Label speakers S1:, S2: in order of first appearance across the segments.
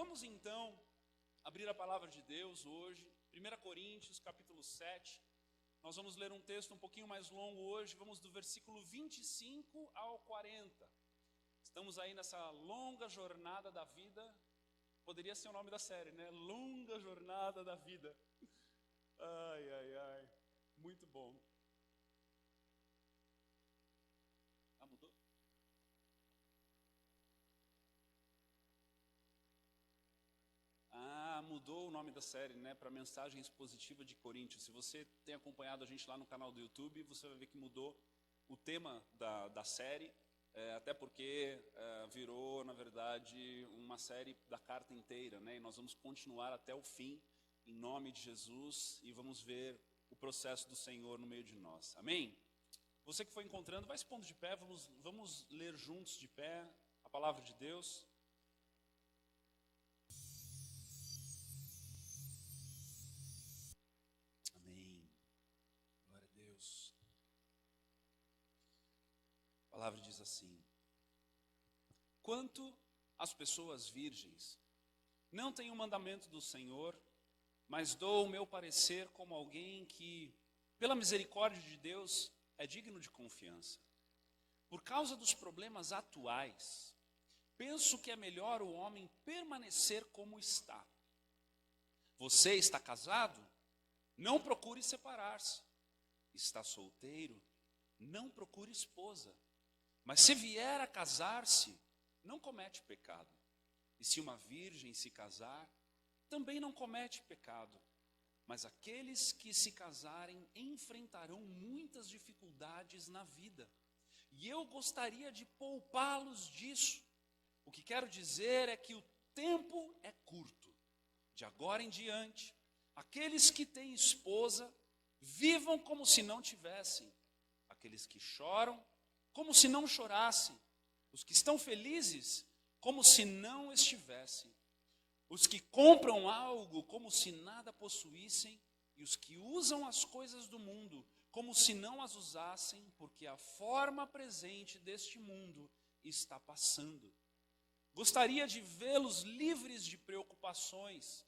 S1: Vamos então abrir a palavra de Deus hoje, 1 Coríntios, capítulo 7. Nós vamos ler um texto um pouquinho mais longo hoje, vamos do versículo 25 ao 40. Estamos aí nessa longa jornada da vida, poderia ser o nome da série, né? Longa jornada da vida. Ai, ai, ai, muito bom. Ah, mudou? Mudou o nome da série, né, para Mensagem Expositiva de Coríntios. Se você tem acompanhado a gente lá no canal do YouTube, você vai ver que mudou o tema da série, até porque virou, na verdade, uma série da carta inteira, né, e nós vamos continuar até o fim, em nome de Jesus, e vamos ver o processo do Senhor no meio de nós. Amém? Você que foi encontrando, vai se pondo de pé, vamos ler juntos de pé a palavra de Deus. Amém. Glória a Deus. A palavra diz assim: quanto às pessoas virgens, não tenho o mandamento do Senhor, mas dou o meu parecer como alguém que, pela misericórdia de Deus, é digno de confiança. Por causa dos problemas atuais, penso que é melhor o homem permanecer como está. Você está casado? Não procure separar-se. Está solteiro? Não procure esposa. Mas se vier a casar-se, não comete pecado. E se uma virgem se casar, também não comete pecado. Mas aqueles que se casarem enfrentarão muitas dificuldades na vida. E eu gostaria de poupá-los disso. O que quero dizer é que o tempo é curto. De agora em diante, aqueles que têm esposa, vivam como se não tivessem. Aqueles que choram, como se não chorassem. Os que estão felizes, como se não estivessem. Os que compram algo, como se nada possuíssem. E os que usam as coisas do mundo, como se não as usassem, porque a forma presente deste mundo está passando. Gostaria de vê-los livres de preocupações.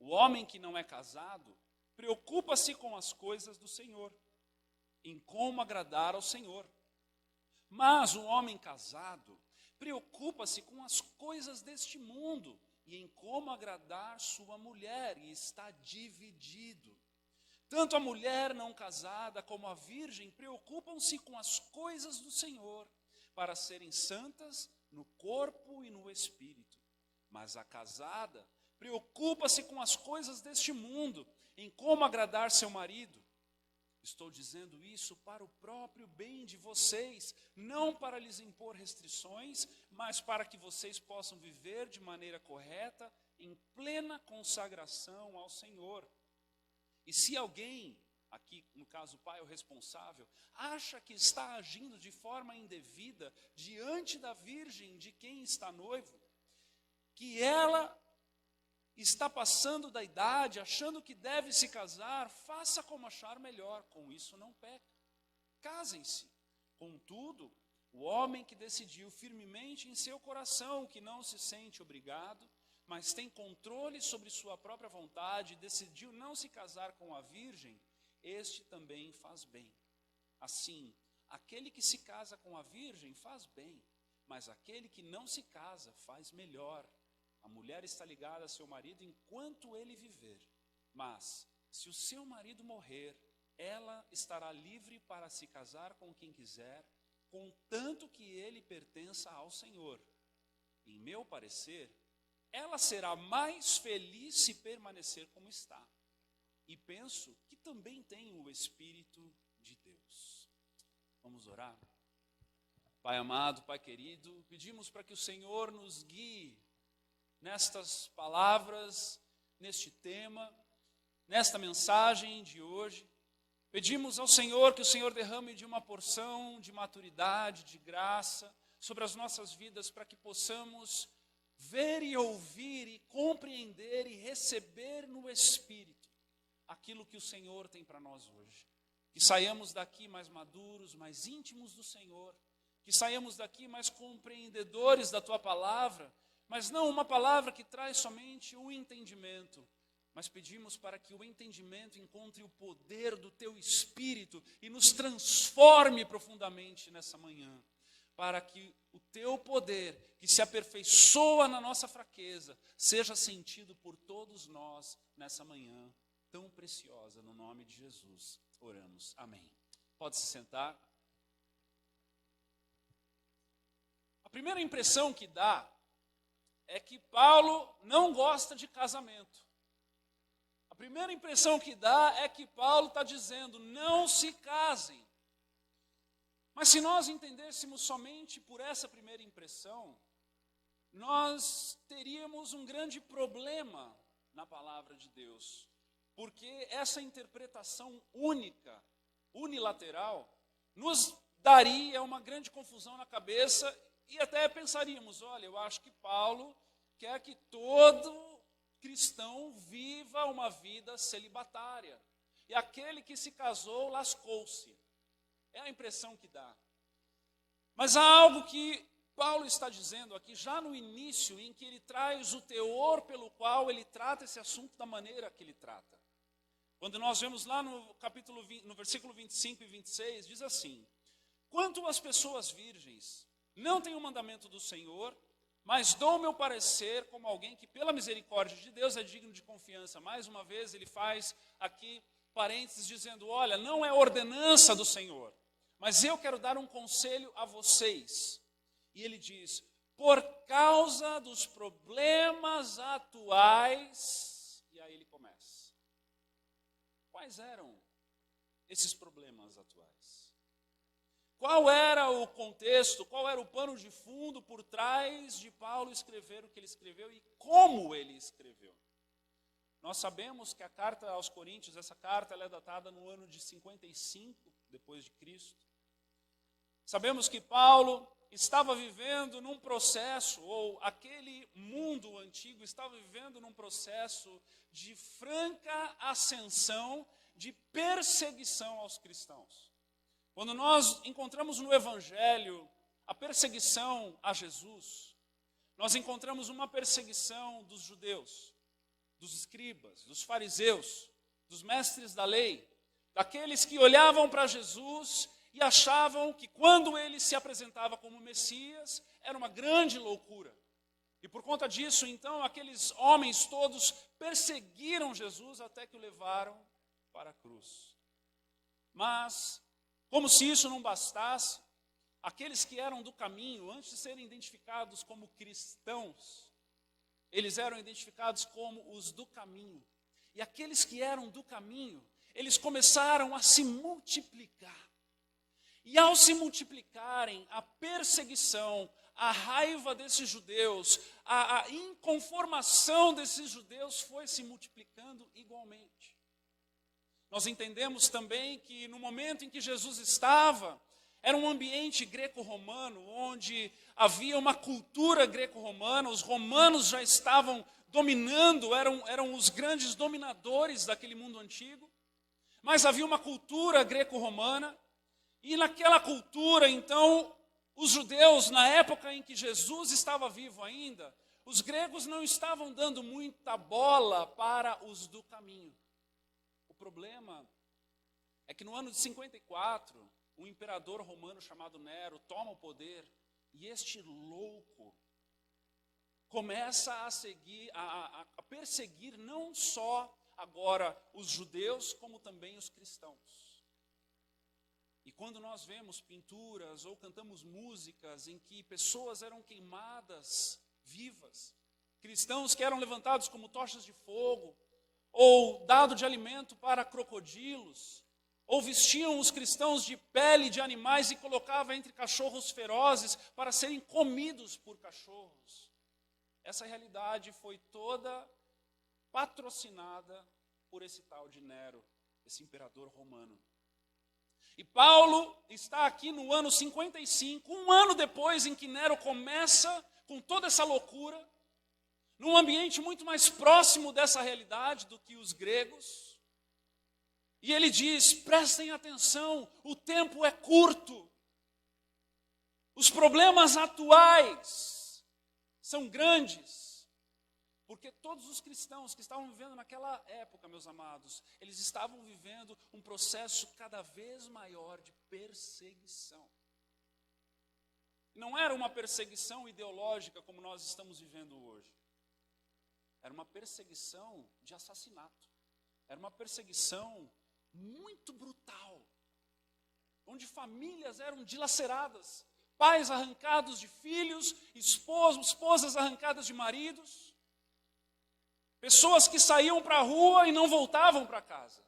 S1: O homem que não é casado preocupa-se com as coisas do Senhor, em como agradar ao Senhor. Mas o homem casado preocupa-se com as coisas deste mundo e em como agradar sua mulher, e está dividido. Tanto a mulher não casada como a virgem preocupam-se com as coisas do Senhor, para serem santas no corpo e no espírito. Mas a casada preocupa-se com as coisas deste mundo, em como agradar seu marido. Estou dizendo isso para o próprio bem de vocês, não para lhes impor restrições, mas para que vocês possam viver de maneira correta, em plena consagração ao Senhor. E se alguém, aqui no caso o pai, o responsável, acha que está agindo de forma indevida diante da virgem de quem está noivo, que ela está passando da idade, achando que deve se casar, faça como achar melhor, com isso não peca. Casem-se. Contudo, o homem que decidiu firmemente em seu coração que não se sente obrigado, mas tem controle sobre sua própria vontade, e decidiu não se casar com a virgem, este também faz bem. Assim, aquele que se casa com a virgem faz bem, mas aquele que não se casa faz melhor. A mulher está ligada a seu marido enquanto ele viver. Mas, se o seu marido morrer, ela estará livre para se casar com quem quiser, contanto que ele pertença ao Senhor. Em meu parecer, ela será mais feliz se permanecer como está. E penso que também tem o Espírito de Deus. Vamos orar? Pai amado, Pai querido, pedimos para que o Senhor nos guie nestas palavras, neste tema, nesta mensagem de hoje. Pedimos ao Senhor que o Senhor derrame de uma porção de maturidade, de graça, sobre as nossas vidas, para que possamos ver e ouvir e compreender e receber no Espírito aquilo que o Senhor tem para nós hoje. Que saiamos daqui mais maduros, mais íntimos do Senhor, que saiamos daqui mais compreendedores da Tua palavra, mas não uma palavra que traz somente o entendimento, mas pedimos para que o entendimento encontre o poder do teu Espírito e nos transforme profundamente nessa manhã, para que o teu poder, que se aperfeiçoa na nossa fraqueza, seja sentido por todos nós nessa manhã tão preciosa. No nome de Jesus, oramos. Amém. Pode se sentar. A primeira impressão que dá é que Paulo não gosta de casamento. A primeira impressão que dá é que Paulo está dizendo, não se casem. Mas se nós entendêssemos somente por essa primeira impressão, nós teríamos um grande problema na palavra de Deus. Porque essa interpretação única, unilateral, nos daria uma grande confusão na cabeça e até pensaríamos, olha, eu acho que Paulo quer que todo cristão viva uma vida celibatária. E aquele que se casou lascou-se. É a impressão que dá. Mas há algo que Paulo está dizendo aqui, já no início, em que ele traz o teor pelo qual ele trata esse assunto da maneira que ele trata. Quando nós vemos lá no capítulo 20, no versículo 25 e 26, diz assim: quanto às pessoas virgens, não tenho o mandamento do Senhor, mas dou meu parecer como alguém que pela misericórdia de Deus é digno de confiança. Mais uma vez ele faz aqui parênteses dizendo, olha, não é ordenança do Senhor, mas eu quero dar um conselho a vocês. E ele diz, por causa dos problemas atuais, e aí ele começa. Quais eram esses problemas atuais? Qual era o contexto, qual era o pano de fundo por trás de Paulo escrever o que ele escreveu e como ele escreveu? Nós sabemos que a carta aos Coríntios, essa carta ela é datada no ano de 55 depois de Cristo. Sabemos que Paulo estava vivendo num processo, ou aquele mundo antigo estava vivendo num processo de franca ascensão, de perseguição aos cristãos. Quando nós encontramos no Evangelho a perseguição a Jesus, nós encontramos uma perseguição dos judeus, dos escribas, dos fariseus, dos mestres da lei, daqueles que olhavam para Jesus e achavam que quando ele se apresentava como Messias, era uma grande loucura. E por conta disso, então, aqueles homens todos perseguiram Jesus até que o levaram para a cruz. Mas, como se isso não bastasse, aqueles que eram do caminho, antes de serem identificados como cristãos, eles eram identificados como os do caminho. E aqueles que eram do caminho, eles começaram a se multiplicar. E ao se multiplicarem, a perseguição, a raiva desses judeus, a inconformação desses judeus foi se multiplicando igualmente. Nós entendemos também que no momento em que Jesus estava, era um ambiente greco-romano, onde havia uma cultura greco-romana, os romanos já estavam dominando, eram os grandes dominadores daquele mundo antigo, mas havia uma cultura greco-romana, e naquela cultura, então, os judeus, na época em que Jesus estava vivo ainda, os gregos não estavam dando muita bola para os do caminho. O problema é que no ano de 54, um imperador romano chamado Nero toma o poder e este louco começa a perseguir não só agora os judeus, como também os cristãos. E quando nós vemos pinturas ou cantamos músicas em que pessoas eram queimadas vivas, cristãos que eram levantados como tochas de fogo, ou dado de alimento para crocodilos, ou vestiam os cristãos de pele de animais e colocavam entre cachorros ferozes para serem comidos por cachorros. Essa realidade foi toda patrocinada por esse tal de Nero, esse imperador romano. E Paulo está aqui no ano 55, um ano depois em que Nero começa com toda essa loucura, num ambiente muito mais próximo dessa realidade do que os gregos. E ele diz, prestem atenção, o tempo é curto. Os problemas atuais são grandes, porque todos os cristãos que estavam vivendo naquela época, meus amados, eles estavam vivendo um processo cada vez maior de perseguição. Não era uma perseguição ideológica como nós estamos vivendo hoje. Era uma perseguição de assassinato. Era uma perseguição muito brutal, onde famílias eram dilaceradas, pais arrancados de filhos, esposas arrancadas de maridos, pessoas que saíam para a rua e não voltavam para casa.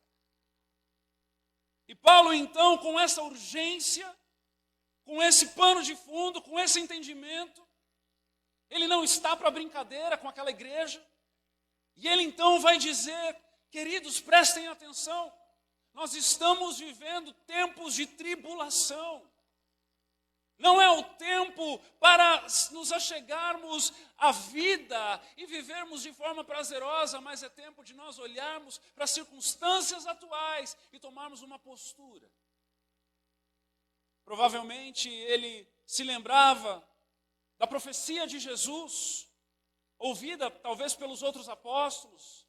S1: E Paulo, então, com essa urgência, com esse pano de fundo, com esse entendimento, ele não está para brincadeira com aquela igreja, e ele então vai dizer: queridos, prestem atenção, nós estamos vivendo tempos de tribulação. Não é o tempo para nos achegarmos à vida e vivermos de forma prazerosa, mas é tempo de nós olharmos para as circunstâncias atuais e tomarmos uma postura. Provavelmente ele se lembrava da profecia de Jesus, ouvida talvez pelos outros apóstolos,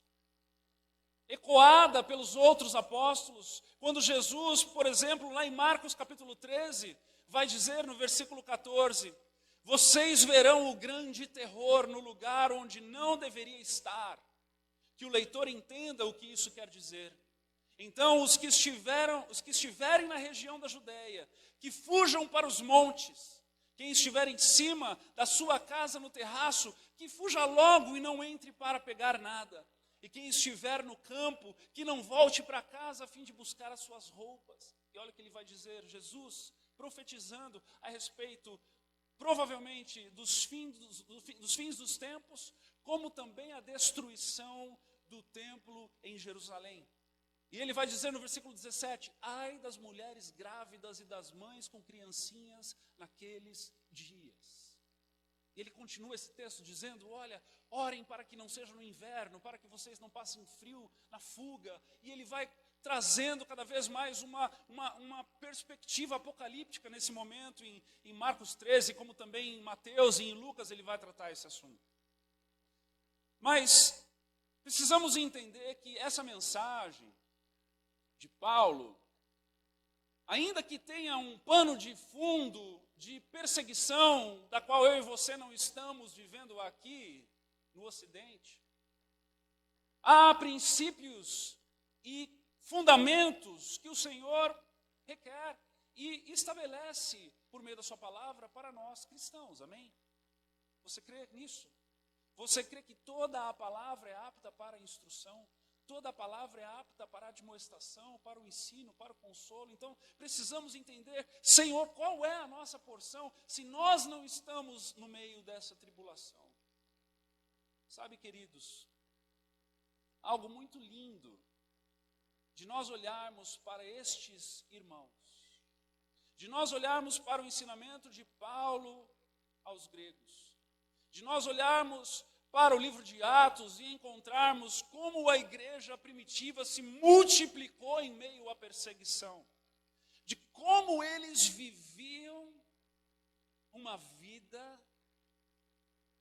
S1: ecoada pelos outros apóstolos, quando Jesus, por exemplo, lá em Marcos capítulo 13, vai dizer no versículo 14: vocês verão o grande terror no lugar onde não deveria estar. Que o leitor entenda o que isso quer dizer. Então, os que estiverem na região da Judéia, que fujam para os montes. Quem estiver em cima da sua casa no terraço, que fuja logo e não entre para pegar nada. E quem estiver no campo, que não volte para casa a fim de buscar as suas roupas. E olha o que ele vai dizer, Jesus, profetizando a respeito, provavelmente, dos fins dos tempos, como também a destruição do templo em Jerusalém. E ele vai dizer no versículo 17: ai das mulheres grávidas e das mães com criancinhas naqueles dias. E ele continua esse texto dizendo: olha, orem para que não seja no inverno, para que vocês não passem frio na fuga. E ele vai trazendo cada vez mais uma perspectiva apocalíptica nesse momento, em Marcos 13, como também em Mateus e em Lucas ele vai tratar esse assunto. Mas precisamos entender que essa mensagem de Paulo, ainda que tenha um pano de fundo de perseguição, da qual eu e você não estamos vivendo aqui no Ocidente, há princípios e fundamentos que o Senhor requer e estabelece por meio da sua palavra para nós cristãos, amém? Você crê nisso? Você crê que toda a palavra é apta para a instrução? Toda a palavra é apta para a admoestação, para o ensino, para o consolo. Então, precisamos entender, Senhor, qual é a nossa porção se nós não estamos no meio dessa tribulação. Sabe, queridos, algo muito lindo de nós olharmos para estes irmãos, de nós olharmos para o ensinamento de Paulo aos gregos, de nós olharmos para o livro de Atos e encontrarmos como a igreja primitiva se multiplicou em meio à perseguição, de como eles viviam uma vida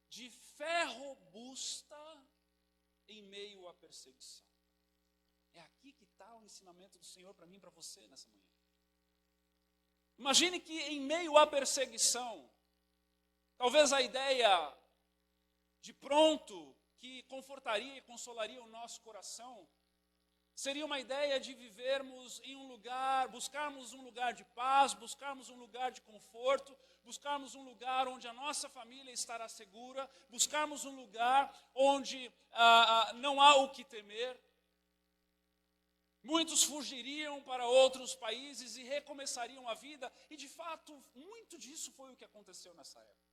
S1: de fé robusta em meio à perseguição. É aqui que está o ensinamento do Senhor para mim e para você nessa manhã. Imagine que em meio à perseguição, talvez a ideia de pronto que confortaria e consolaria o nosso coração seria uma ideia de vivermos em um lugar, buscarmos um lugar de paz, buscarmos um lugar de conforto, buscarmos um lugar onde a nossa família estará segura, buscarmos um lugar onde não há o que temer. Muitos fugiriam para outros países e recomeçariam a vida, e de fato, muito disso foi o que aconteceu nessa época.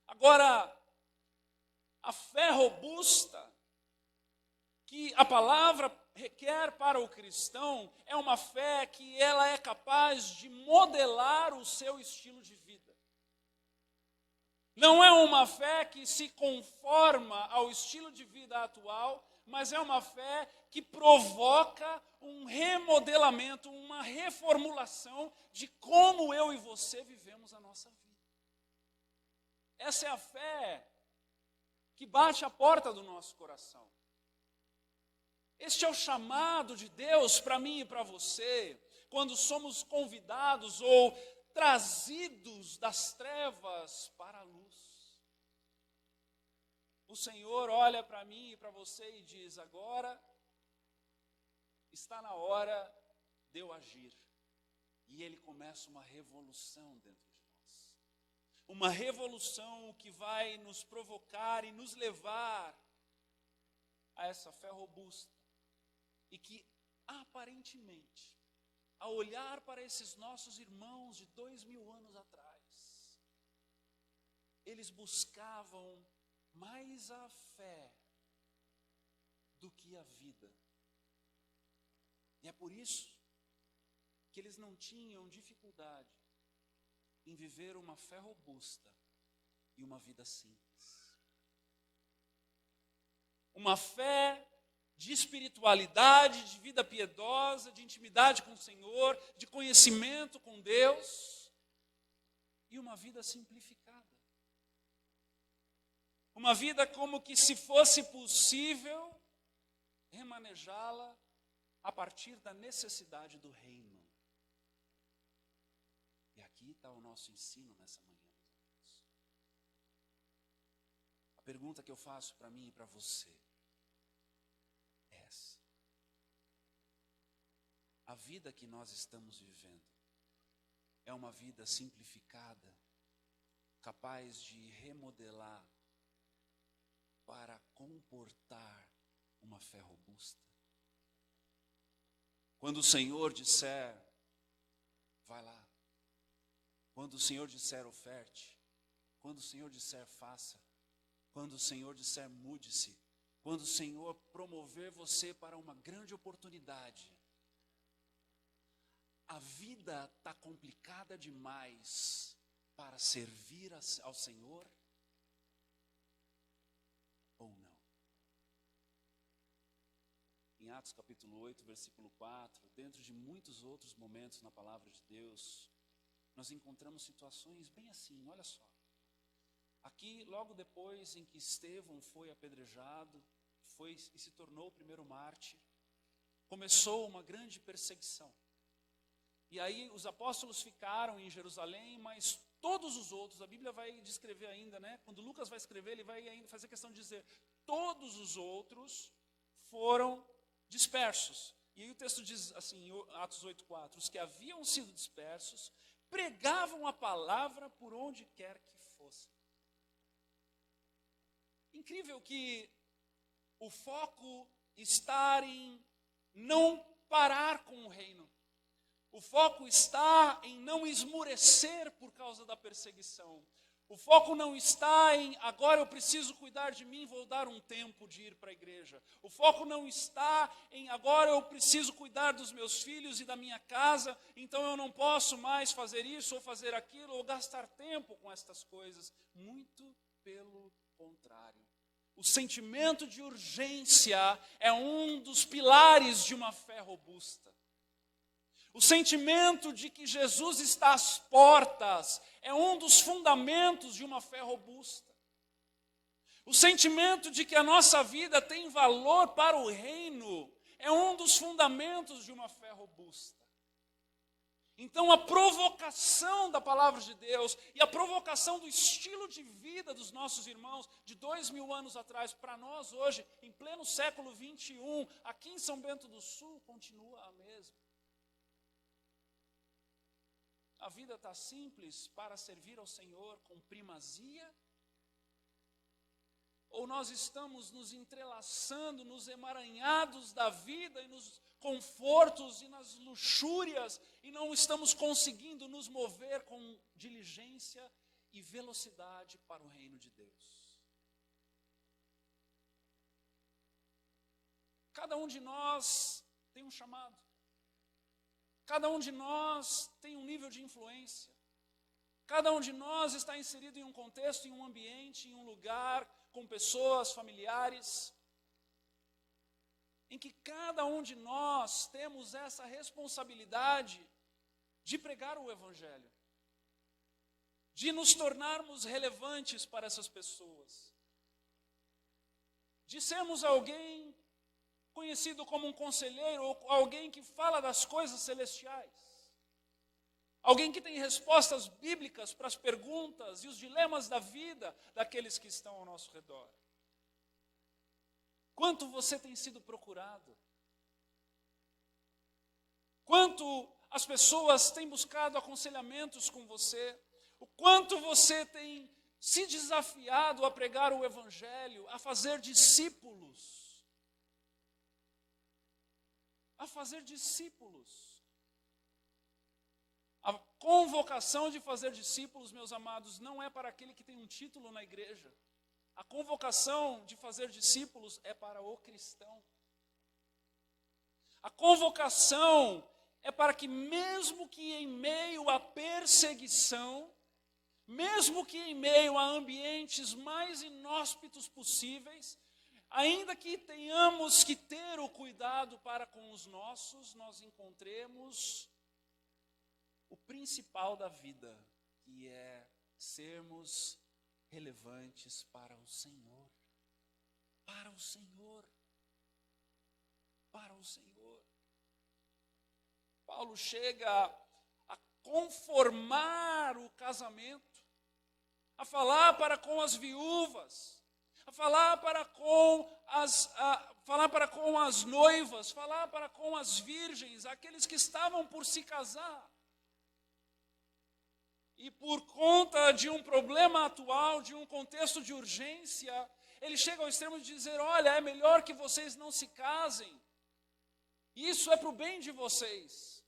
S1: Agora, a fé robusta que a palavra requer para o cristão é uma fé que ela é capaz de modelar o seu estilo de vida. Não é uma fé que se conforma ao estilo de vida atual, mas é uma fé que provoca um remodelamento, uma reformulação de como eu e você vivemos a nossa vida. Essa é a fé que bate a porta do nosso coração. Este é o chamado de Deus para mim e para você, quando somos convidados ou trazidos das trevas para a luz. O Senhor olha para mim e para você e diz: agora está na hora de eu agir. E Ele começa uma revolução dentro de nós. Uma revolução que vai nos provocar e nos levar a essa fé robusta. E que, aparentemente, ao olhar para esses nossos irmãos de 2000 anos atrás, eles buscavam mais a fé do que a vida. E é por isso que eles não tinham dificuldade em viver uma fé robusta e uma vida simples. Uma fé de espiritualidade, de vida piedosa, de intimidade com o Senhor, de conhecimento com Deus, e uma vida simplificada. Uma vida como que, se fosse possível, remanejá-la a partir da necessidade do reino. E aqui está o nosso ensino nessa manhã, meus amigos. A pergunta que eu faço para mim e para você é essa: a vida que nós estamos vivendo é uma vida simplificada, capaz de remodelar para comportar uma fé robusta? Quando o Senhor disser, vai lá. Quando o Senhor disser, oferte. Quando o Senhor disser, faça. Quando o Senhor disser, mude-se. Quando o Senhor promover você para uma grande oportunidade, a vida está complicada demais para servir ao Senhor ou não? Em Atos capítulo 8, versículo 4, dentro de muitos outros momentos na palavra de Deus, nós encontramos situações bem assim, olha só. Aqui, logo depois em que Estevão foi apedrejado, e se tornou o primeiro mártir, começou uma grande perseguição. E aí os apóstolos ficaram em Jerusalém, mas todos os outros, a Bíblia vai descrever ainda, né? Quando Lucas vai escrever, ele vai ainda fazer questão de dizer, todos os outros foram dispersos. E aí o texto diz assim, em Atos 8:4, os que haviam sido dispersos pregavam a palavra por onde quer que fossem. Incrível que o foco está em não parar com o reino. O foco está em não esmurecer por causa da perseguição. O foco não está em, agora eu preciso cuidar de mim, vou dar um tempo de ir para a igreja. O foco não está em, agora eu preciso cuidar dos meus filhos e da minha casa, então eu não posso mais fazer isso ou fazer aquilo, ou gastar tempo com estas coisas. Muito pelo contrário. O sentimento de urgência é um dos pilares de uma fé robusta. O sentimento de que Jesus está às portas é um dos fundamentos de uma fé robusta. O sentimento de que a nossa vida tem valor para o reino é um dos fundamentos de uma fé robusta. Então a provocação da palavra de Deus e a provocação do estilo de vida dos nossos irmãos de 2000 anos atrás, para nós hoje, em pleno século 21, aqui em São Bento do Sul, continua a mesma. A vida está simples para servir ao Senhor com primazia? Ou nós estamos nos entrelaçando nos emaranhados da vida e nos confortos e nas luxúrias e não estamos conseguindo nos mover com diligência e velocidade para o reino de Deus? Cada um de nós tem um chamado. Cada um de nós tem um nível de influência. Cada um de nós está inserido em um contexto, em um ambiente, em um lugar, com pessoas, familiares, em que cada um de nós temos essa responsabilidade de pregar o Evangelho, de nos tornarmos relevantes para essas pessoas, de sermos alguém conhecido como um conselheiro, ou alguém que fala das coisas celestiais, alguém que tem respostas bíblicas para as perguntas e os dilemas da vida daqueles que estão ao nosso redor. Quanto você tem sido procurado? Quanto as pessoas têm buscado aconselhamentos com você? O quanto você tem se desafiado a pregar o Evangelho, a fazer discípulos? A fazer discípulos. A convocação de fazer discípulos, meus amados, não é para aquele que tem um título na igreja. A convocação de fazer discípulos é para o cristão. A convocação é para que, mesmo que em meio à perseguição, mesmo que em meio a ambientes mais inóspitos possíveis, ainda que tenhamos que ter o cuidado para com os nossos, nós encontremos o principal da vida, que é sermos relevantes para o Senhor. Para o Senhor. Para o Senhor. Paulo chega a conformar o casamento, a falar para com as viúvas, a falar para com as noivas, falar para com as virgens, aqueles que estavam por se casar. E por conta de um problema atual, de um contexto de urgência, ele chega ao extremo de dizer, olha, é melhor que vocês não se casem. Isso é para o bem de vocês.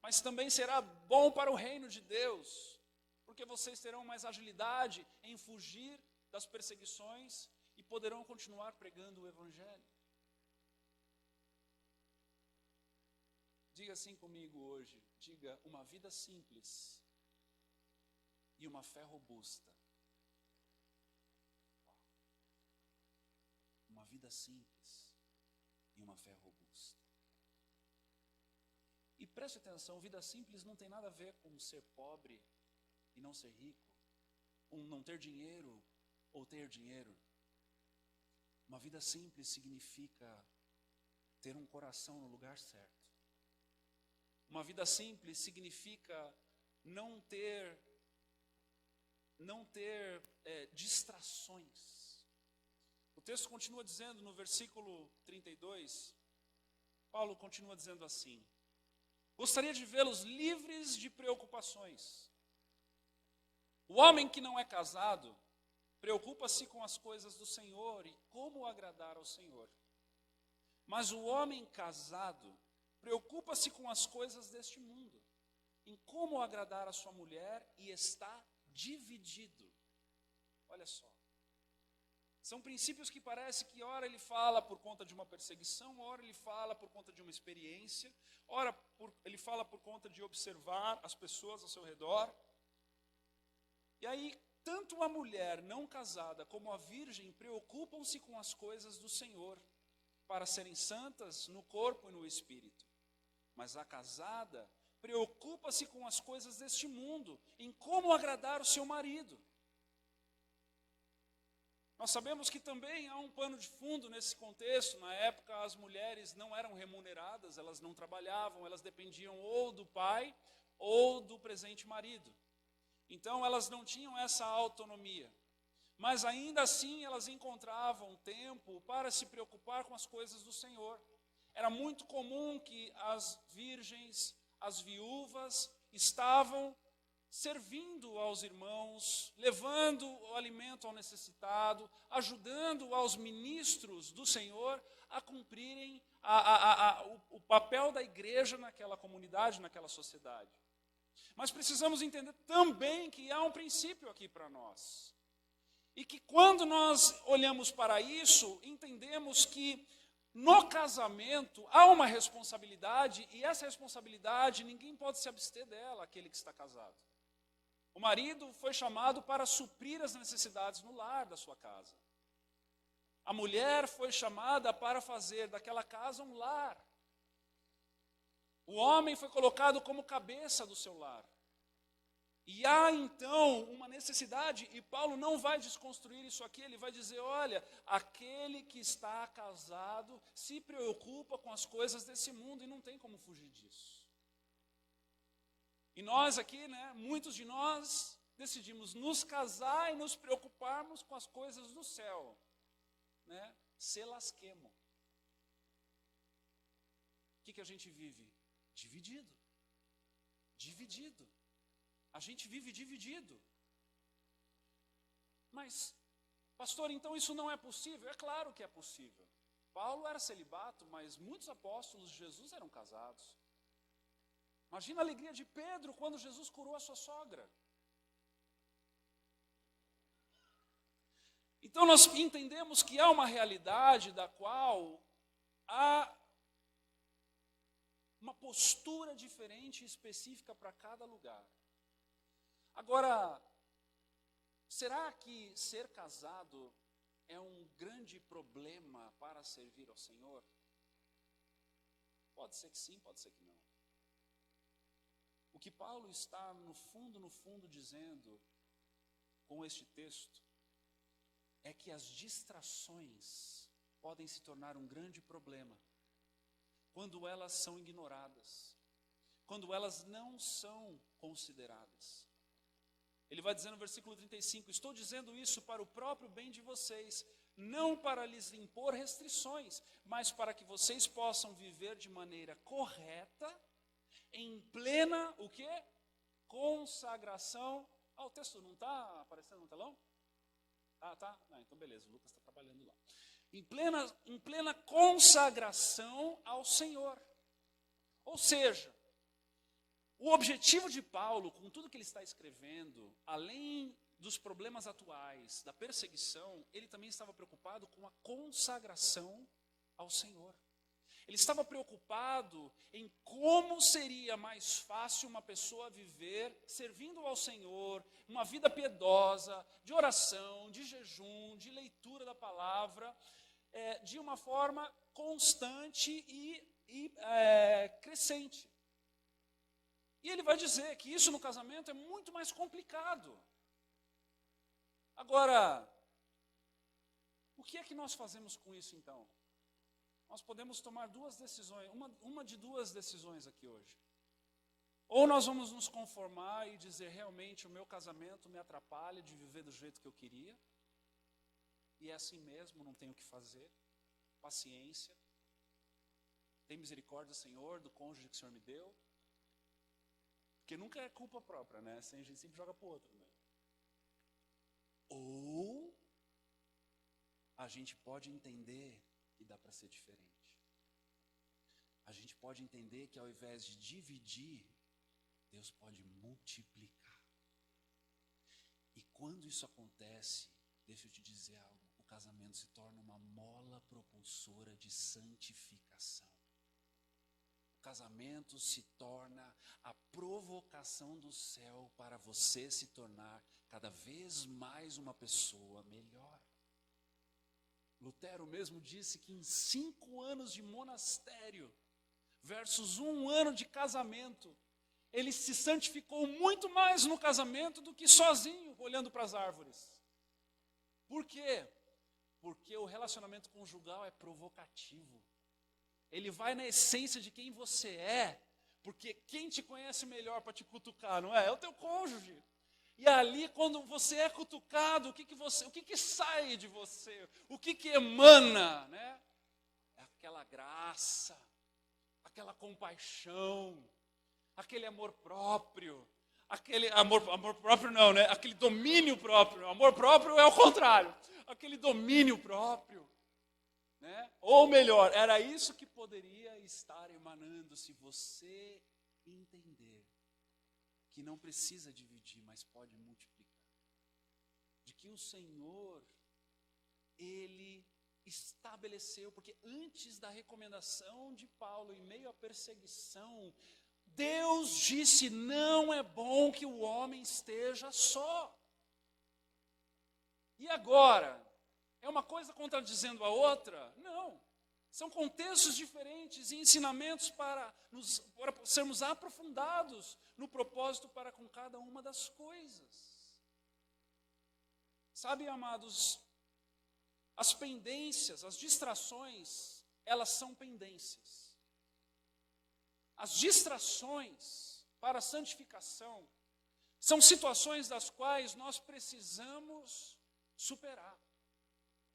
S1: Mas também será bom para o reino de Deus, porque vocês terão mais agilidade em fugir das perseguições e poderão continuar pregando o Evangelho. Diga assim comigo hoje, diga, uma vida simples e uma fé robusta. Uma vida simples e uma fé robusta. E preste atenção, vida simples não tem nada a ver com ser pobre e não ser rico, com não ter dinheiro ou ter dinheiro. Uma vida simples significa ter um coração no lugar certo. Uma vida simples significa não ter distrações. O texto continua dizendo no versículo 32, Paulo continua dizendo assim: gostaria de vê-los livres de preocupações. O homem que não é casado preocupa-se com as coisas do Senhor e como agradar ao Senhor. Mas o homem casado preocupa-se com as coisas deste mundo, em como agradar a sua mulher, e está dividido. Olha só. São princípios que parece que ora ele fala por conta de uma perseguição, ora ele fala por conta de uma experiência, ora ele fala por conta de observar as pessoas ao seu redor. E aí, tanto a mulher não casada como a virgem preocupam-se com as coisas do Senhor, para serem santas no corpo e no espírito. Mas a casada preocupa-se com as coisas deste mundo, em como agradar o seu marido. Nós sabemos que também há um pano de fundo nesse contexto. Na época, as mulheres não eram remuneradas, elas não trabalhavam, elas dependiam ou do pai ou do presente marido. Então, elas não tinham essa autonomia. Mas ainda assim, elas encontravam tempo para se preocupar com as coisas do Senhor. Era muito comum que as virgens, as viúvas, estavam servindo aos irmãos, levando o alimento ao necessitado, ajudando aos ministros do Senhor a cumprirem o papel da igreja naquela comunidade, naquela sociedade. Mas precisamos entender também que há um princípio aqui para nós. E que quando nós olhamos para isso, entendemos que no casamento há uma responsabilidade, e essa responsabilidade ninguém pode se abster dela, aquele que está casado. O marido foi chamado para suprir as necessidades no lar da sua casa. A mulher foi chamada para fazer daquela casa um lar. O homem foi colocado como cabeça do seu lar. E há então uma necessidade, e Paulo não vai desconstruir isso aqui, ele vai dizer, olha, aquele que está casado se preocupa com as coisas desse mundo e não tem como fugir disso. E nós aqui, muitos de nós decidimos nos casar e nos preocuparmos com as coisas do céu. Se lasquemo. O que a gente vive? Dividido. Dividido. A gente vive dividido. Mas, pastor, então isso não é possível? É claro que é possível. Paulo era celibato, mas muitos apóstolos de Jesus eram casados. Imagina a alegria de Pedro quando Jesus curou a sua sogra. Então nós entendemos que há uma realidade da qual há uma postura diferente e específica para cada lugar. Agora, será que ser casado é um grande problema para servir ao Senhor? Pode ser que sim, pode ser que não. O que Paulo está no fundo dizendo com este texto é que as distrações podem se tornar um grande problema quando elas são ignoradas, quando elas não são consideradas. Ele vai dizer no versículo 35, estou dizendo isso para o próprio bem de vocês, não para lhes impor restrições, mas para que vocês possam viver de maneira correta, em plena, o quê? Consagração. O texto não está aparecendo no telão? Tá? Então beleza, o Lucas está trabalhando lá. Em plena consagração ao Senhor. Ou seja, o objetivo de Paulo, com tudo que ele está escrevendo, além dos problemas atuais, da perseguição, ele também estava preocupado com a consagração ao Senhor. Ele estava preocupado em como seria mais fácil uma pessoa viver servindo ao Senhor, uma vida piedosa, de oração, de jejum, de leitura da palavra, de uma forma constante e crescente. E ele vai dizer que isso no casamento é muito mais complicado. Agora, o que é que nós fazemos com isso então? Nós podemos tomar duas decisões, uma de duas decisões aqui hoje. Ou nós vamos nos conformar e dizer realmente o meu casamento me atrapalha de viver do jeito que eu queria, e é assim mesmo, não tenho o que fazer, paciência, tem misericórdia, Senhor, do cônjuge que o Senhor me deu, porque nunca é culpa própria, a gente sempre joga para o outro. Ou a gente pode entender que dá para ser diferente. A gente pode entender que ao invés de dividir, Deus pode multiplicar. E quando isso acontece, deixa eu te dizer algo, o casamento se torna uma mola propulsora de santificação. O casamento se torna a provocação do céu para você se tornar cada vez mais uma pessoa melhor. Lutero mesmo disse que em 5 anos de monastério, versus 1 ano de casamento, ele se santificou muito mais no casamento do que sozinho, olhando para as árvores. Por quê? Porque o relacionamento conjugal é provocativo. Ele vai na essência de quem você é, porque quem te conhece melhor para te cutucar, não é? É o teu cônjuge. E ali, quando você é cutucado, o que sai de você? O que emana, É aquela graça, aquela compaixão, aquele amor próprio, aquele amor próprio não, Aquele domínio próprio. Amor próprio é o contrário, aquele domínio próprio, Ou melhor, era isso que poderia estar emanando se você entender que não precisa dividir, mas pode multiplicar. De que o Senhor, Ele estabeleceu, porque antes da recomendação de Paulo, em meio à perseguição, Deus disse, não é bom que o homem esteja só. E agora? É uma coisa contradizendo a outra? Não. São contextos diferentes e ensinamentos para sermos aprofundados no propósito para com cada uma das coisas. Sabe, amados, as pendências, as distrações, elas são pendências. As distrações para a santificação são situações das quais nós precisamos superar.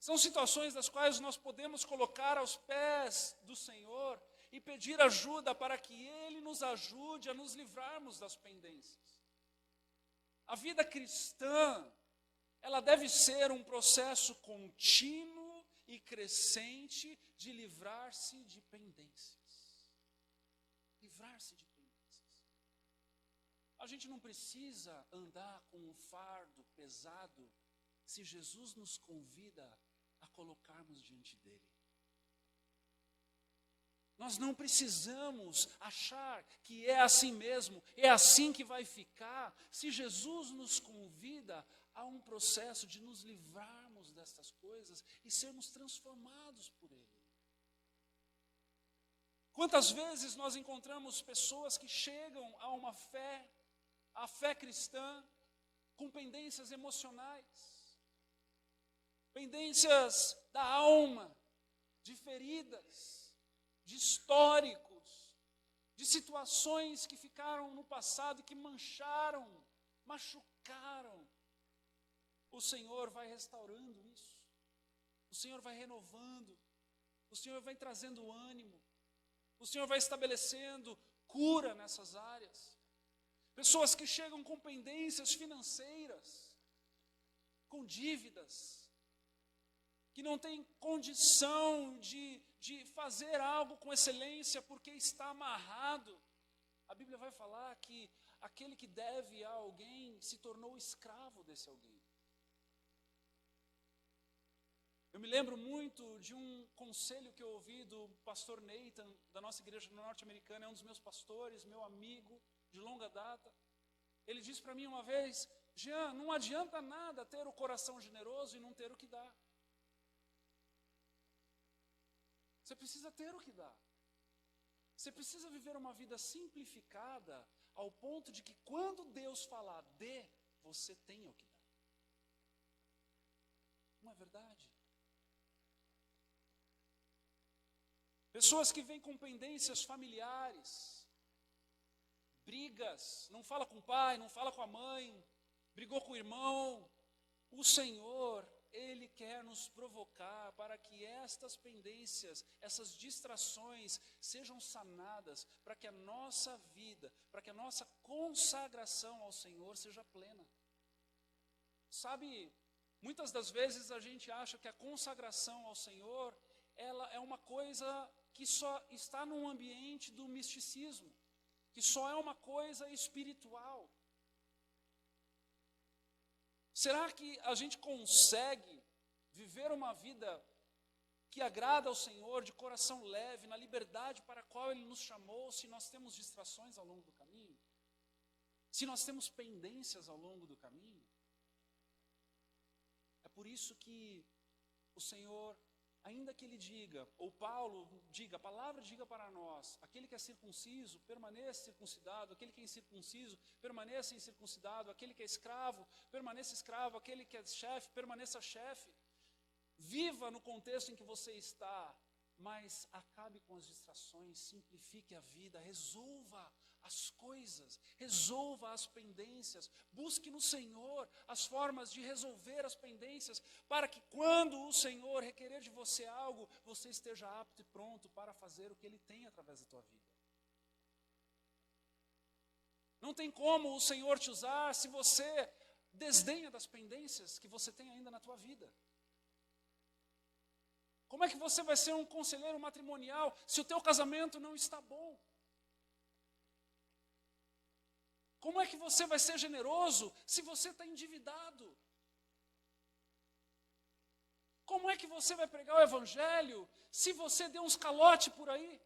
S1: São situações das quais nós podemos colocar aos pés do Senhor e pedir ajuda para que Ele nos ajude a nos livrarmos das pendências. A vida cristã, ela deve ser um processo contínuo e crescente de livrar-se de pendências. Livrar-se de pendências. A gente não precisa andar com um fardo pesado se Jesus nos convida a colocarmos diante dele. Nós não precisamos achar que é assim mesmo, é assim que vai ficar, se Jesus nos convida a um processo de nos livrarmos destas coisas e sermos transformados por ele. Quantas vezes nós encontramos pessoas que chegam à fé cristã, com pendências emocionais, pendências da alma, de feridas, de históricos, de situações que ficaram no passado e que mancharam, machucaram. O Senhor vai restaurando isso. O Senhor vai renovando. O Senhor vai trazendo ânimo. O Senhor vai estabelecendo cura nessas áreas. Pessoas que chegam com pendências financeiras, com dívidas, que não têm condição de fazer algo com excelência porque está amarrado. A Bíblia vai falar que aquele que deve a alguém se tornou escravo desse alguém. Eu me lembro muito de um conselho que eu ouvi do pastor Nathan, da nossa igreja norte-americana, é um dos meus pastores, meu amigo de longa data. Ele disse para mim uma vez: Jean, não adianta nada ter o coração generoso e não ter o que dar. Você precisa ter o que dar. Você precisa viver uma vida simplificada ao ponto de que quando Deus falar dê, você tenha o que dar. Não é verdade? Pessoas que vêm com pendências familiares, brigas, não fala com o pai, não fala com a mãe, brigou com o irmão. O Senhor, Ele quer nos provocar para que estas pendências, essas distrações sejam sanadas, para que a nossa vida, para que a nossa consagração ao Senhor seja plena. Sabe, muitas das vezes a gente acha que a consagração ao Senhor, ela é uma coisa que só está num ambiente do misticismo, que só é uma coisa espiritual. Será que a gente consegue viver uma vida que agrada ao Senhor, de coração leve, na liberdade para a qual Ele nos chamou, se nós temos distrações ao longo do caminho? Se nós temos pendências ao longo do caminho? É por isso que o Senhor, ainda que Ele diga, ou Paulo diga, a palavra diga para nós, aquele que é circunciso, permaneça circuncidado, aquele que é incircunciso, permaneça incircuncidado, aquele que é escravo, permaneça escravo, aquele que é chefe, permaneça chefe. Viva no contexto em que você está, mas acabe com as distrações, simplifique a vida, resolva as coisas, resolva as pendências, busque no Senhor as formas de resolver as pendências, para que quando o Senhor requerer de você algo, você esteja apto e pronto para fazer o que Ele tem através da tua vida. Não tem como o Senhor te usar se você desdenha das pendências que você tem ainda na tua vida. Como é que você vai ser um conselheiro matrimonial se o teu casamento não está bom? Como é que você vai ser generoso se você está endividado? Como é que você vai pregar o evangelho se você deu uns calote por aí?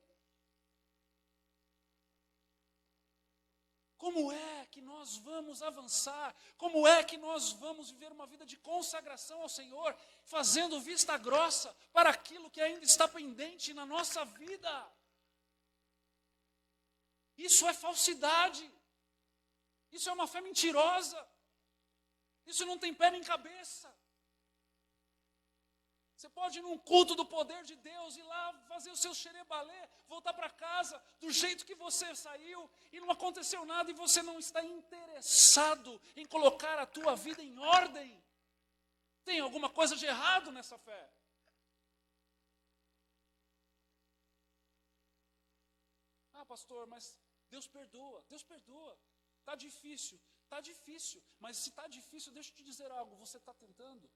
S1: Como é que nós vamos avançar? Como é que nós vamos viver uma vida de consagração ao Senhor, fazendo vista grossa para aquilo que ainda está pendente na nossa vida? Isso é falsidade. Isso é uma fé mentirosa. Isso não tem pé nem cabeça. Você pode ir num culto do poder de Deus, ir lá fazer o seu xerebalé, voltar para casa do jeito que você saiu e não aconteceu nada e você não está interessado em colocar a tua vida em ordem. Tem alguma coisa de errado nessa fé. Ah, pastor, mas Deus perdoa. Deus perdoa. Está difícil, mas se está difícil, deixa eu te dizer algo, você está tentando?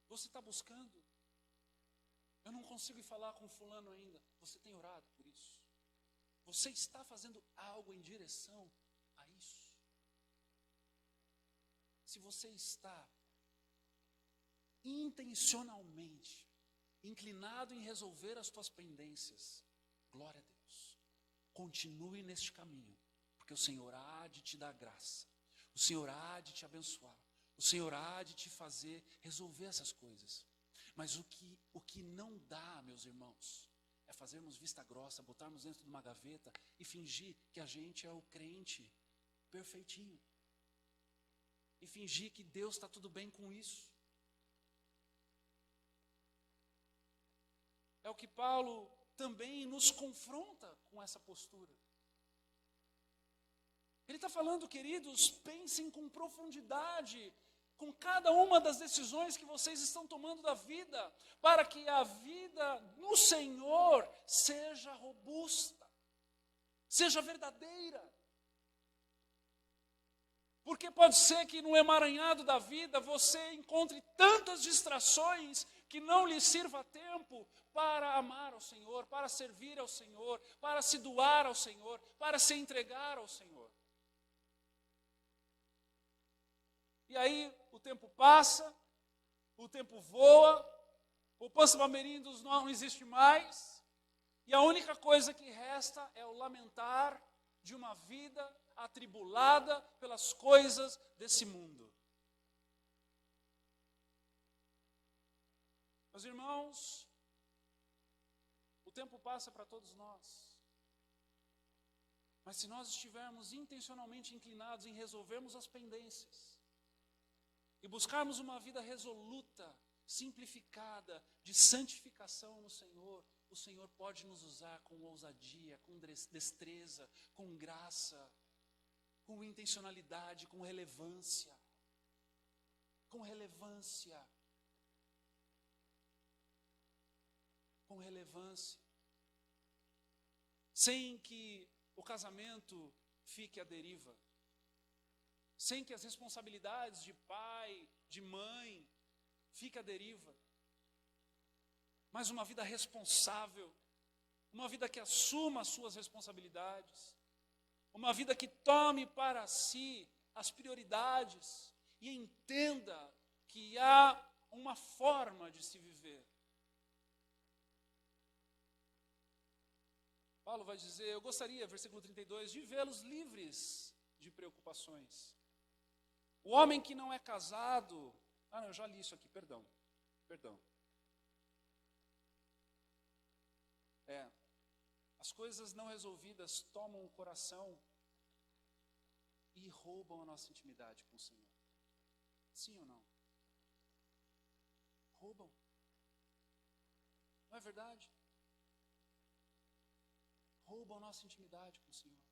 S1: Você está buscando? Eu não consigo ir falar com fulano ainda. Você tem orado por isso? Você está fazendo algo em direção a isso? Se você está intencionalmente inclinado em resolver as tuas pendências, glória a Deus. Continue neste caminho, porque o Senhor há de te dar graça. O Senhor há de te abençoar. O Senhor há de te fazer resolver essas coisas. Mas o que não dá, meus irmãos, é fazermos vista grossa, botarmos dentro de uma gaveta e fingir que a gente é o crente perfeitinho. E fingir que Deus está tudo bem com isso. É o que Paulo também nos confronta com essa postura. Ele está falando, queridos, pensem com profundidade, com cada uma das decisões que vocês estão tomando da vida, para que a vida no Senhor seja robusta, seja verdadeira. Porque pode ser que no emaranhado da vida você encontre tantas distrações que não lhe sirva tempo para amar ao Senhor, para servir ao Senhor, para se doar ao Senhor, para se entregar ao Senhor. E aí o tempo passa, o tempo voa, o Poupança Bamerindos não existe mais, e a única coisa que resta é o lamentar de uma vida atribulada pelas coisas desse mundo. Meus irmãos, o tempo passa para todos nós. Mas se nós estivermos intencionalmente inclinados em resolvermos as pendências e buscarmos uma vida resoluta, simplificada, de santificação no Senhor, o Senhor pode nos usar com ousadia, com destreza, com graça, com intencionalidade, com relevância. Com relevância. Com relevância. Sem que o casamento fique à deriva. Sem que as responsabilidades de pai, de mãe, fiquem à deriva. Mas uma vida responsável. Uma vida que assuma as suas responsabilidades. Uma vida que tome para si as prioridades e entenda que há uma forma de se viver. Paulo vai dizer, eu gostaria, versículo 32, de vê-los livres de preocupações. O homem que não é casado... eu já li isso aqui, perdão. As coisas não resolvidas tomam o coração e roubam a nossa intimidade com o Senhor. Sim ou não? Roubam. Não é verdade? Roubam a nossa intimidade com o Senhor.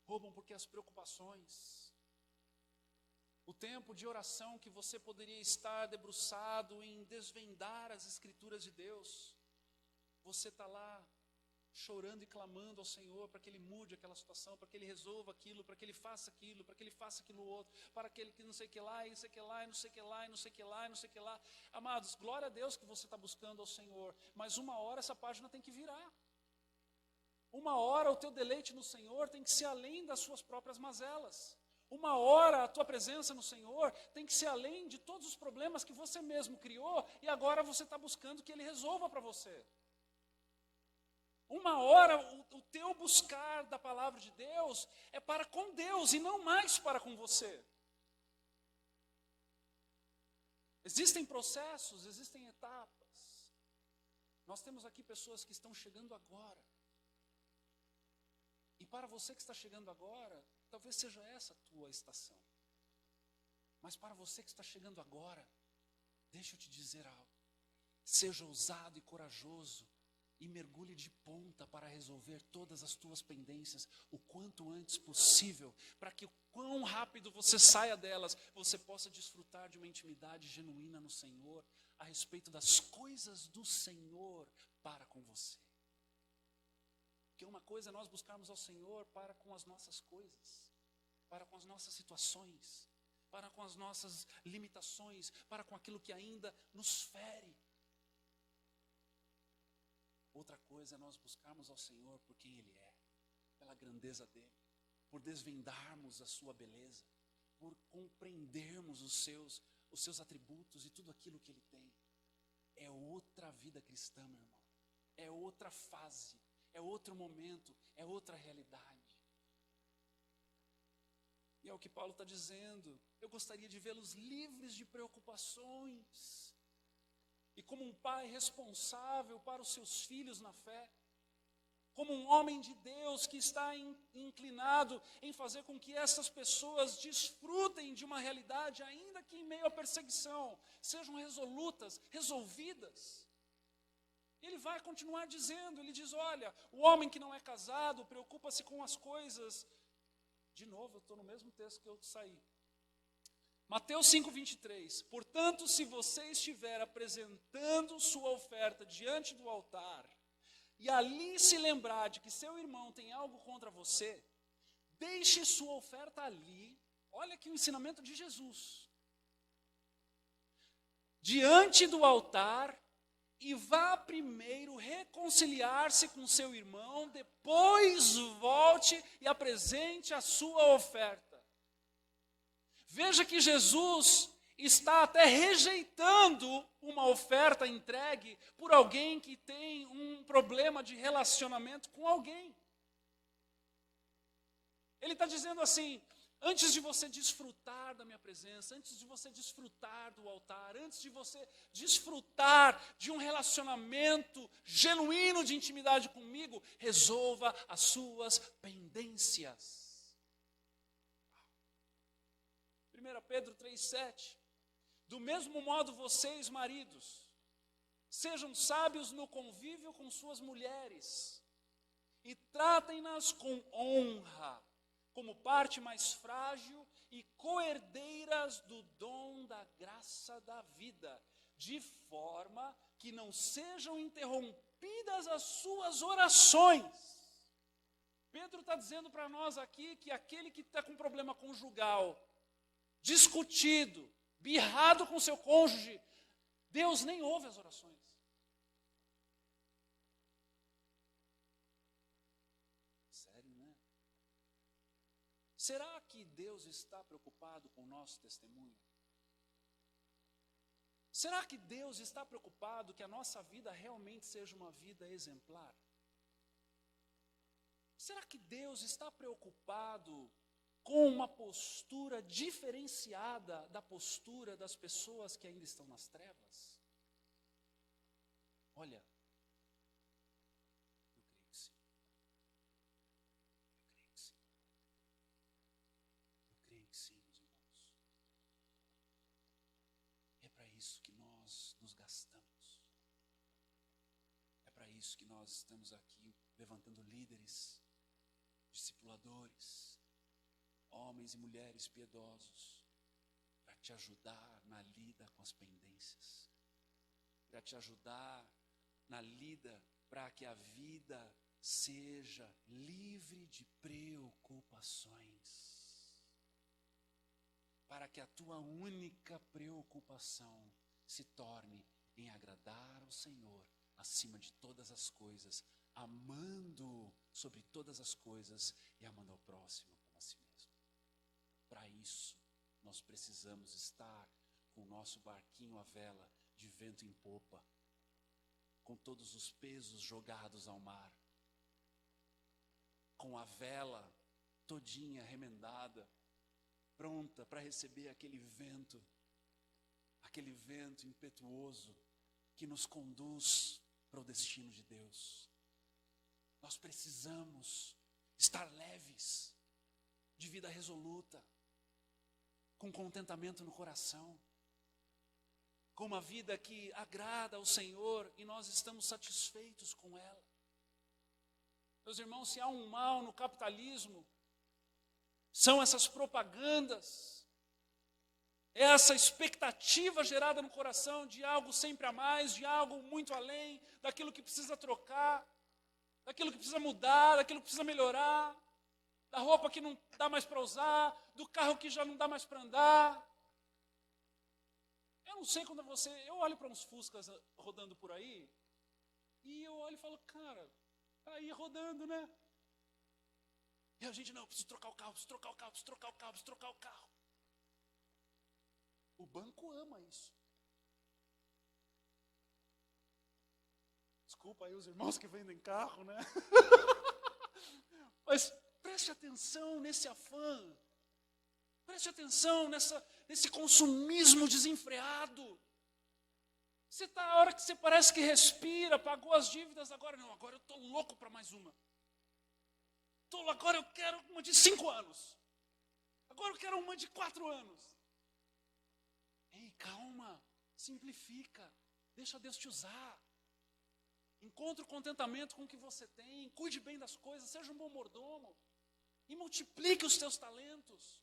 S1: Roubam porque as preocupações, o tempo de oração que você poderia estar debruçado em desvendar as Escrituras de Deus, você está lá chorando e clamando ao Senhor para que Ele mude aquela situação, para que Ele resolva aquilo, para que Ele faça aquilo, para que Ele faça aquilo outro, para que Ele que não sei o que lá, e não sei o que lá, e não sei o que lá, e não sei o que lá, e não sei o que lá. Amados, glória a Deus que você está buscando ao Senhor, mas uma hora essa página tem que virar. Uma hora o teu deleite no Senhor tem que ser além das suas próprias mazelas. Uma hora a tua presença no Senhor tem que ser além de todos os problemas que você mesmo criou e agora você está buscando que Ele resolva para você. Uma hora o teu buscar da palavra de Deus é para com Deus e não mais para com você. Existem processos, existem etapas. Nós temos aqui pessoas que estão chegando agora. E para você que está chegando agora, talvez seja essa a tua estação. Mas para você que está chegando agora, deixa eu te dizer algo. Seja ousado e corajoso e mergulhe de ponta para resolver todas as tuas pendências o quanto antes possível, para que o quão rápido você saia delas, você possa desfrutar de uma intimidade genuína no Senhor, a respeito das coisas do Senhor para com você. Porque uma coisa é nós buscarmos ao Senhor para com as nossas coisas, para com as nossas situações, para com as nossas limitações, para com aquilo que ainda nos fere. Outra coisa é nós buscarmos ao Senhor por quem Ele é, pela grandeza dEle, por desvendarmos a sua beleza, por compreendermos os seus atributos e tudo aquilo que Ele tem. É outra vida cristã, meu irmão. É outra fase, é outro momento, é outra realidade. E é o que Paulo está dizendo. Eu gostaria de vê-los livres de preocupações. E como um pai responsável para os seus filhos na fé, como um homem de Deus que está inclinado em fazer com que essas pessoas desfrutem de uma realidade, ainda que em meio à perseguição, sejam resolutas, resolvidas. Ele vai continuar dizendo, ele diz, olha, o homem que não é casado preocupa-se com as coisas. De novo, eu estou no mesmo texto que eu saí. Mateus 5:23, portanto, se você estiver apresentando sua oferta diante do altar, e ali se lembrar de que seu irmão tem algo contra você, deixe sua oferta ali, olha aqui o ensinamento de Jesus, diante do altar, e vá primeiro reconciliar-se com seu irmão, depois volte e apresente a sua oferta. Veja que Jesus está até rejeitando uma oferta entregue por alguém que tem um problema de relacionamento com alguém. Ele está dizendo assim, antes de você desfrutar da minha presença, antes de você desfrutar do altar, antes de você desfrutar de um relacionamento genuíno de intimidade comigo, resolva as suas pendências. 1 Pedro 3,7, do mesmo modo vocês, maridos, sejam sábios no convívio com suas mulheres e tratem-nas com honra, como parte mais frágil e coerdeiras do dom da graça da vida, de forma que não sejam interrompidas as suas orações. Pedro está dizendo para nós aqui que aquele que está com problema conjugal, discutido, birrado com seu cônjuge, Deus nem ouve as orações. Sério, né? Será que Deus está preocupado com o nosso testemunho? Será que Deus está preocupado que a nossa vida realmente seja uma vida exemplar? Será que Deus está preocupado com uma postura diferenciada da postura das pessoas que ainda estão nas trevas? Olha, eu creio que sim. Eu creio que sim. Eu creio que sim, meus irmãos. É para isso que nós nos gastamos. É para isso que nós estamos aqui levantando líderes, discipuladores, homens e mulheres piedosos, para te ajudar na lida com as pendências, para te ajudar na lida para que a vida seja livre de preocupações, para que a tua única preocupação se torne em agradar ao Senhor acima de todas as coisas, amando sobre todas as coisas e amando ao próximo como a si mesmo. Para isso, nós precisamos estar com o nosso barquinho à vela, de vento em popa, com todos os pesos jogados ao mar, com a vela todinha remendada, pronta para receber aquele vento impetuoso que nos conduz para o destino de Deus. Nós precisamos estar leves, de vida resoluta, com contentamento no coração, com uma vida que agrada ao Senhor e nós estamos satisfeitos com ela. Meus irmãos, se há um mal no capitalismo, são essas propagandas, é essa expectativa gerada no coração de algo sempre a mais, de algo muito além, daquilo que precisa trocar, daquilo que precisa mudar, daquilo que precisa melhorar, da roupa que não dá mais para usar, do carro que já não dá mais para andar. Eu não sei quando eu olho para uns Fuscas rodando por aí, e eu olho e falo, cara, tá aí rodando, né? E a gente, não, preciso trocar o carro, preciso trocar o carro, preciso trocar o carro, preciso trocar o carro. O banco ama isso. Desculpa aí os irmãos que vendem carro, né? Mas preste atenção nesse afã. Preste atenção nesse consumismo desenfreado. Você está, a hora que você parece que respira, pagou as dívidas, agora não, agora eu estou louco para mais uma. Agora eu quero uma de 5 anos. Agora eu quero uma de 4 anos. Ei, calma, simplifica, deixa Deus te usar. Encontre o contentamento com o que você tem, cuide bem das coisas, seja um bom mordomo e multiplique os teus talentos.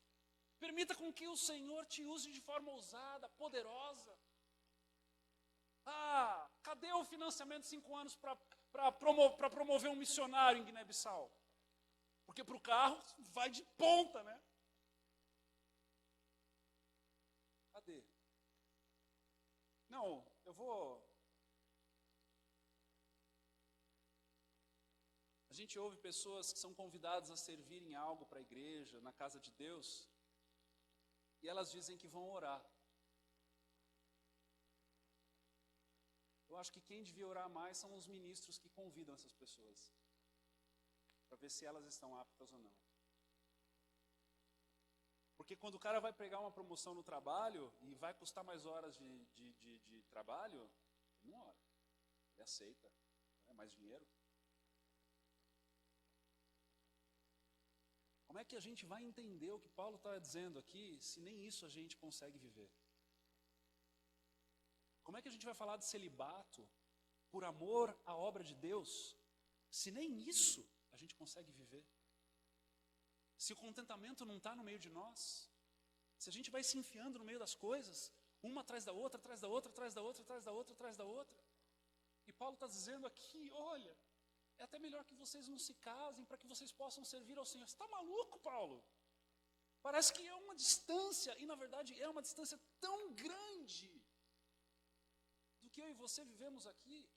S1: Permita com que o Senhor te use de forma ousada, poderosa. Ah, cadê o financiamento de 5 anos para promover um missionário em Guiné-Bissau? Porque para o carro vai de ponta, né? Cadê? Não, eu vou... A gente ouve pessoas que são convidadas a servir em algo para a igreja, na casa de Deus, e elas dizem que vão orar. Eu acho que quem devia orar mais são os ministros que convidam essas pessoas, para ver se elas estão aptas ou não. Porque quando o cara vai pegar uma promoção no trabalho e vai custar mais horas de trabalho, ele não ora, ele aceita, mais dinheiro. Como é que a gente vai entender o que Paulo está dizendo aqui, se nem isso a gente consegue viver? Como é que a gente vai falar de celibato por amor à obra de Deus, se nem isso a gente consegue viver? Se o contentamento não está no meio de nós, se a gente vai se enfiando no meio das coisas, uma atrás da outra, atrás da outra, atrás da outra, atrás da outra, atrás da outra. E Paulo está dizendo aqui, olha, é até melhor que vocês não se casem para que vocês possam servir ao Senhor. Você está maluco, Paulo? Parece que é uma distância, e na verdade é uma distância tão grande do que eu e você vivemos aqui.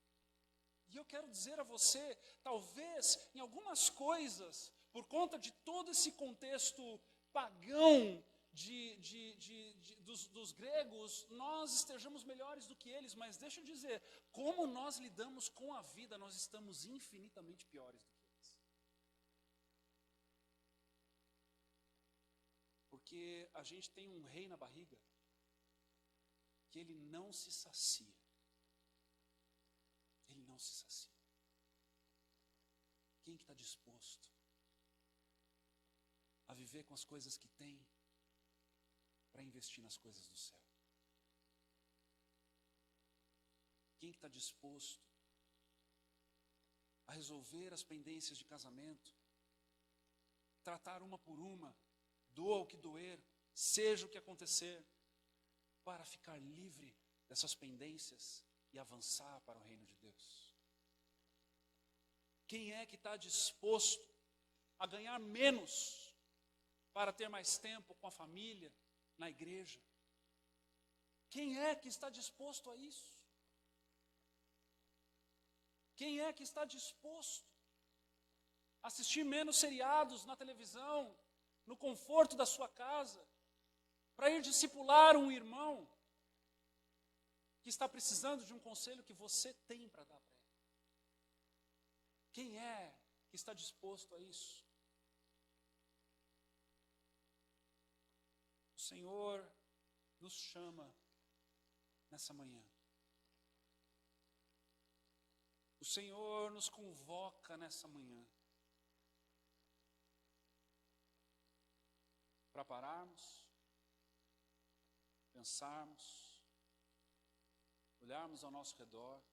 S1: E eu quero dizer a você, talvez em algumas coisas, por conta de todo esse contexto pagão dos gregos, nós estejamos melhores do que eles, mas deixa eu dizer, como nós lidamos com a vida, nós estamos infinitamente piores do que eles. Porque a gente tem um rei na barriga, que ele não se sacia. Ele não se sacia. Quem que está disposto a viver com as coisas que tem para investir nas coisas do céu? Quem que está disposto a resolver as pendências de casamento, tratar uma por uma, doa o que doer, seja o que acontecer, para ficar livre dessas pendências e avançar para o reino de Deus? Quem é que está disposto a ganhar menos para ter mais tempo com a família, na igreja? Quem é que está disposto a isso? Quem é que está disposto a assistir menos seriados na televisão, no conforto da sua casa, para ir discipular um irmão que está precisando de um conselho que você tem para dar para ele? Quem é que está disposto a isso? Senhor nos chama nessa manhã. O Senhor nos convoca nessa manhã para pararmos, pensarmos, olharmos ao nosso redor,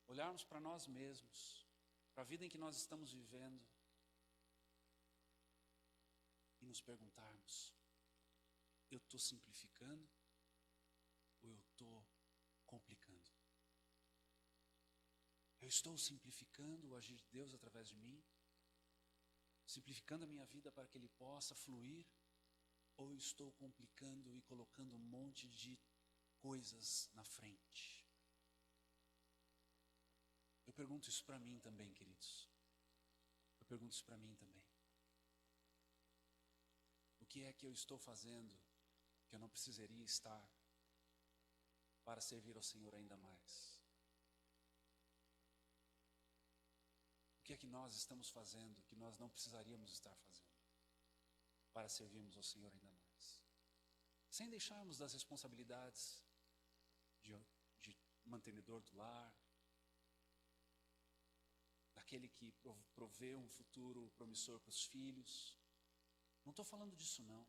S1: olharmos para nós mesmos, para a vida em que nós estamos vivendo e nos perguntarmos: eu estou simplificando ou eu estou complicando? Eu estou simplificando o agir de Deus através de mim? Simplificando a minha vida para que Ele possa fluir? Ou eu estou complicando e colocando um monte de coisas na frente? Eu pergunto isso para mim também, queridos. Eu pergunto isso para mim também. O que é que eu estou fazendo que eu não precisaria estar para servir ao Senhor ainda mais? O que é que nós estamos fazendo que nós não precisaríamos estar fazendo para servirmos ao Senhor ainda mais? Sem deixarmos das responsabilidades de mantenedor do lar, daquele que provê um futuro promissor para os filhos. Não estou falando disso, não.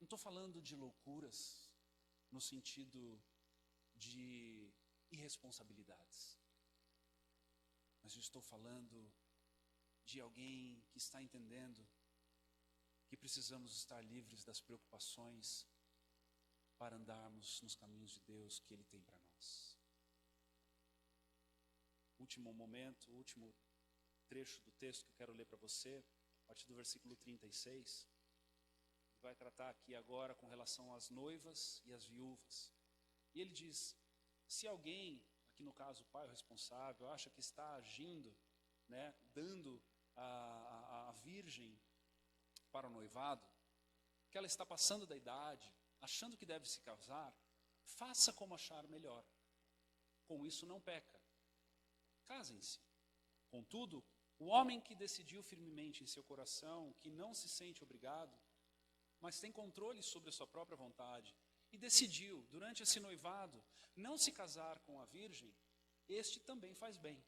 S1: Não estou falando de loucuras no sentido de irresponsabilidades. Mas eu estou falando de alguém que está entendendo que precisamos estar livres das preocupações para andarmos nos caminhos de Deus que Ele tem para nós. Último momento, último trecho do texto que eu quero ler para você, a partir do versículo 36. Vai tratar aqui agora com relação às noivas e às viúvas. E ele diz: se alguém, aqui no caso o pai o responsável, acha que está agindo, né, dando a virgem para o noivado, que ela está passando da idade, achando que deve se casar, faça como achar melhor. Com isso não peca. Casem-se. Contudo, o homem que decidiu firmemente em seu coração que não se sente obrigado, mas tem controle sobre a sua própria vontade, e decidiu, durante esse noivado, não se casar com a virgem, este também faz bem.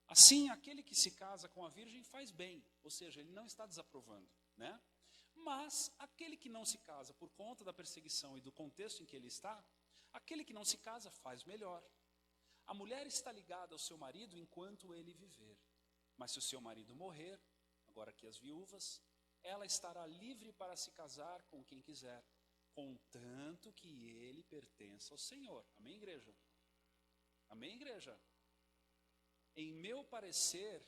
S1: Assim, aquele que se casa com a virgem faz bem, ou seja, ele não está desaprovando, né? Mas aquele que não se casa por conta da perseguição e do contexto em que ele está, aquele que não se casa faz melhor. A mulher está ligada ao seu marido enquanto ele viver, mas se o seu marido morrer, agora aqui as viúvas, ela estará livre para se casar com quem quiser, contanto que ele pertença ao Senhor. Amém, igreja? Amém, igreja? Em meu parecer,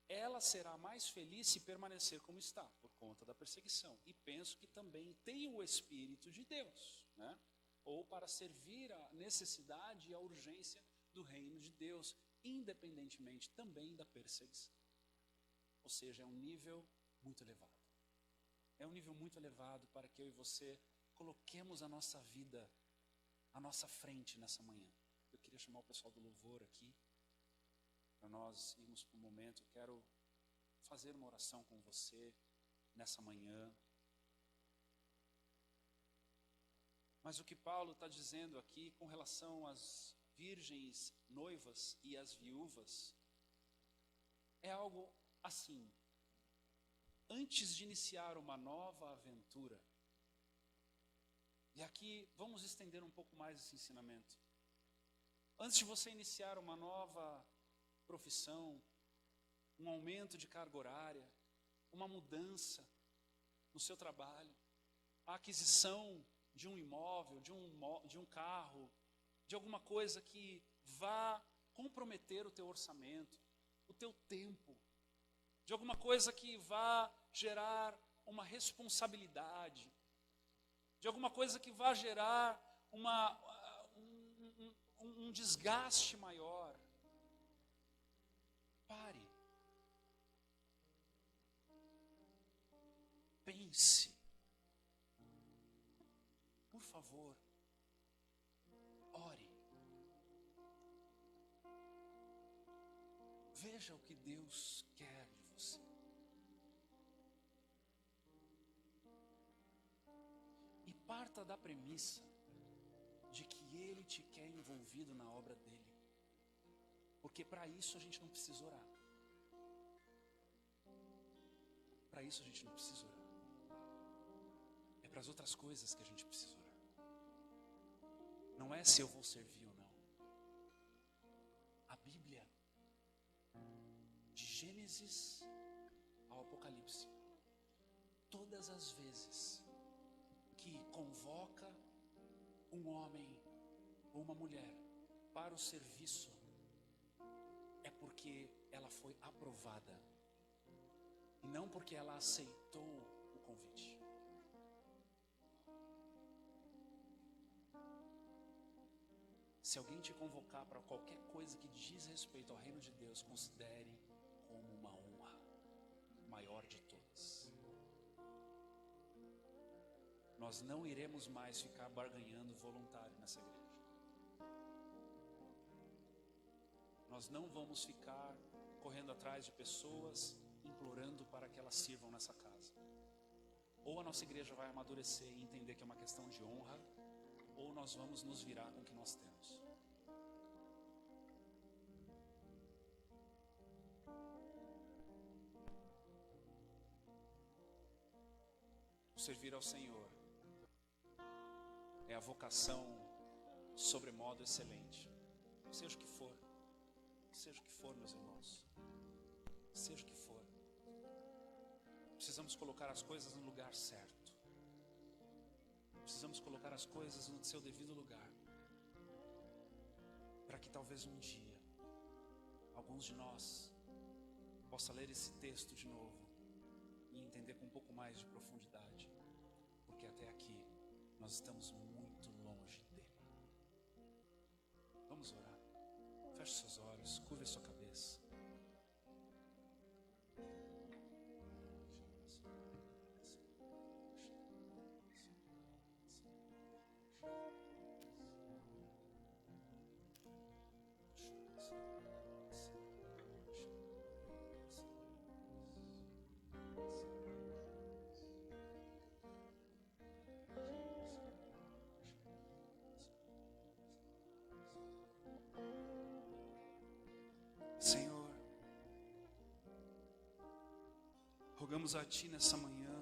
S1: ela será mais feliz se permanecer como está, por conta da perseguição. E penso que também tem o Espírito de Deus, né? Ou para servir a necessidade e a urgência do reino de Deus, independentemente também da perseguição. Ou seja, é um nível muito elevado. É um nível muito elevado para que eu e você coloquemos a nossa vida à nossa frente nessa manhã. Eu queria chamar o pessoal do louvor aqui, para nós irmos para um momento. Eu quero fazer uma oração com você nessa manhã. Mas o que Paulo está dizendo aqui com relação às virgens noivas e às viúvas é algo assim. Antes de iniciar uma nova aventura, e aqui vamos estender um pouco mais esse ensinamento. Antes de você iniciar uma nova profissão, um aumento de carga horária, uma mudança no seu trabalho, a aquisição de um imóvel, de um carro, de alguma coisa que vá comprometer o teu orçamento, o teu tempo, de alguma coisa que vá gerar uma responsabilidade, de alguma coisa que vá gerar um desgaste maior. Pare. Pense. Por favor, ore. Veja o que Deus quer de você. Parta da premissa de que Ele te quer envolvido na obra dEle. Porque para isso a gente não precisa orar. Para isso a gente não precisa orar. É para as outras coisas que a gente precisa orar. Não é se eu vou servir ou não. A Bíblia, de Gênesis ao Apocalipse, todas as vezes que convoca um homem ou uma mulher para o serviço, é porque ela foi aprovada e não porque ela aceitou o convite. Se alguém te convocar para qualquer coisa que diz respeito ao reino de Deus, considere como uma honra maior de todas. Nós não iremos mais ficar barganhando voluntário nessa igreja. Nós não vamos ficar correndo atrás de pessoas, implorando para que elas sirvam nessa casa. Ou a nossa igreja vai amadurecer e entender que é uma questão de honra, ou nós vamos nos virar com o que nós temos. Servir ao Senhor é a vocação sobremodo excelente. Seja o que for, meus irmãos, seja o que for, precisamos colocar as coisas no lugar certo. Precisamos colocar as coisas no seu devido lugar, para que talvez um dia alguns de nós possa ler esse texto de novo e entender com um pouco mais de profundidade, porque até aqui nós estamos muito longe dele. Vamos orar. Feche seus olhos, curve a sua cabeça. Senhor, rogamos a Ti nessa manhã,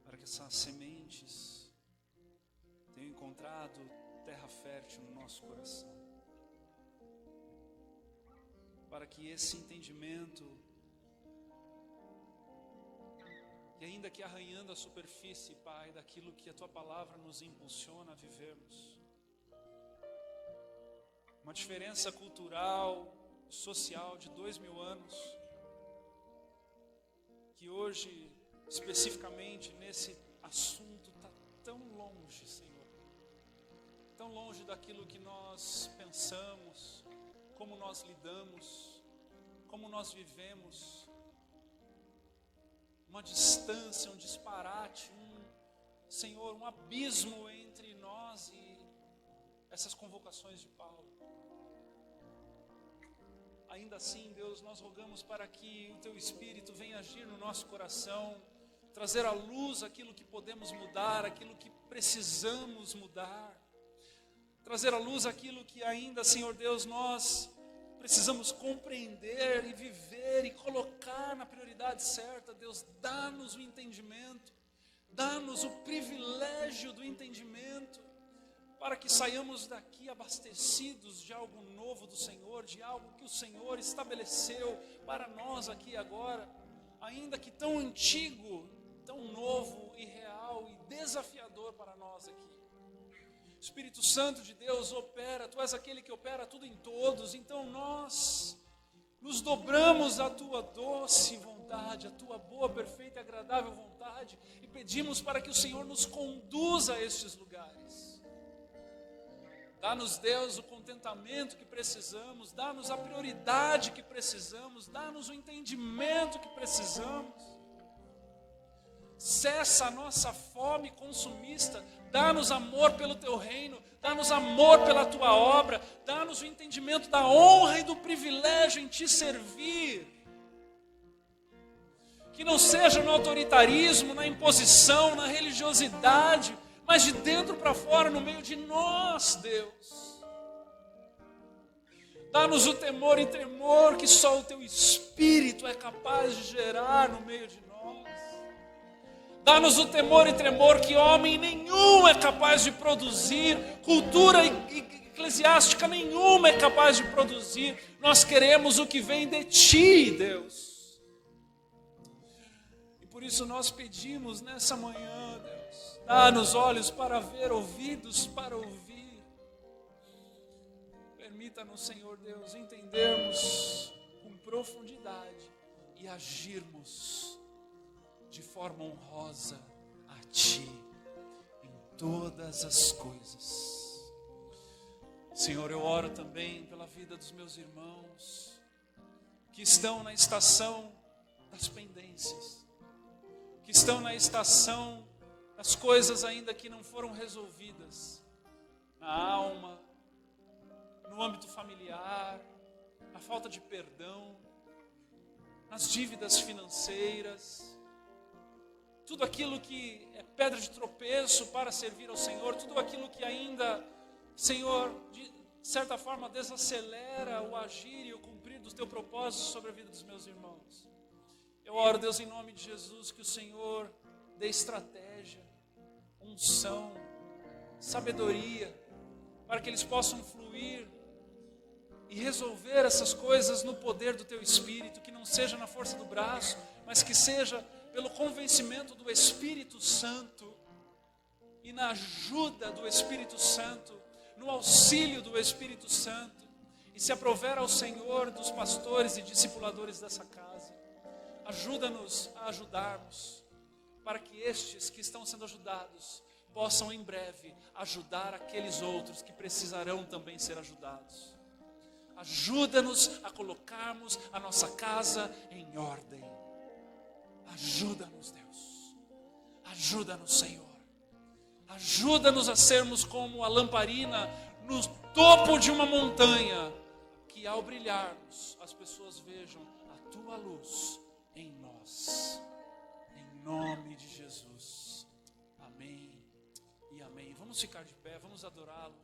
S1: para que essas sementes tenham encontrado terra fértil no nosso coração, para que esse entendimento, e ainda que arranhando a superfície, Pai, daquilo que a Tua palavra nos impulsiona a vivermos, uma diferença cultural, social de 2000 anos, que hoje, especificamente nesse assunto, está tão longe, Senhor, tão longe daquilo que nós pensamos, como nós lidamos, como nós vivemos. Uma distância, um disparate, Senhor, um abismo entre nós e essas convocações de Paulo. Ainda assim, Deus, nós rogamos para que o Teu Espírito venha agir no nosso coração, trazer à luz aquilo que podemos mudar, aquilo que precisamos mudar, trazer à luz aquilo que ainda, Senhor Deus, nós precisamos compreender e viver e colocar na prioridade certa. Deus, dá-nos o entendimento, dá-nos o privilégio do entendimento, para que saiamos daqui abastecidos de algo novo do Senhor, de algo que o Senhor estabeleceu para nós aqui e agora, ainda que tão antigo, tão novo e real e desafiador para nós aqui. Espírito Santo de Deus, opera, Tu és aquele que opera tudo em todos, então nós nos dobramos à Tua doce vontade, à Tua boa, perfeita e agradável vontade, e pedimos para que o Senhor nos conduza a estes lugares. Dá-nos, Deus, o contentamento que precisamos, dá-nos a prioridade que precisamos, dá-nos o entendimento que precisamos. Cessa a nossa fome consumista, dá-nos amor pelo Teu reino, dá-nos amor pela Tua obra, dá-nos o entendimento da honra e do privilégio em Te servir. Que não seja no autoritarismo, na imposição, na religiosidade, mas de dentro para fora, no meio de nós, Deus. Dá-nos o temor e tremor que só o Teu Espírito é capaz de gerar no meio de nós. Dá-nos o temor e tremor que homem nenhum é capaz de produzir, cultura eclesiástica nenhuma é capaz de produzir. Nós queremos o que vem de Ti, Deus. Por isso nós pedimos nessa manhã, Deus, dá-nos olhos para ver, ouvidos para ouvir. Permita-nos, Senhor Deus, entendermos com profundidade e agirmos de forma honrosa a Ti em todas as coisas. Senhor, eu oro também pela vida dos meus irmãos que estão na estação das pendências, que estão na estação das coisas ainda que não foram resolvidas, na alma, no âmbito familiar, na falta de perdão, nas dívidas financeiras, tudo aquilo que é pedra de tropeço para servir ao Senhor, tudo aquilo que ainda, Senhor, de certa forma desacelera o agir e o cumprir do Teu propósito sobre a vida dos meus irmãos. Eu oro, Deus, em nome de Jesus, que o Senhor dê estratégia, unção, sabedoria, para que eles possam fluir e resolver essas coisas no poder do Teu Espírito, que não seja na força do braço, mas que seja pelo convencimento do Espírito Santo e na ajuda do Espírito Santo, no auxílio do Espírito Santo, e se aprover ao Senhor dos pastores e discipuladores dessa casa. Ajuda-nos a ajudarmos, para que estes que estão sendo ajudados possam em breve ajudar aqueles outros que precisarão também ser ajudados. Ajuda-nos a colocarmos a nossa casa em ordem. Ajuda-nos, Deus. Ajuda-nos, Senhor. Ajuda-nos a sermos como a lamparina no topo de uma montanha, que ao brilharmos as pessoas vejam a Tua luz em nós, em nome de Jesus, amém e amém. Vamos ficar de pé, vamos adorá-lo.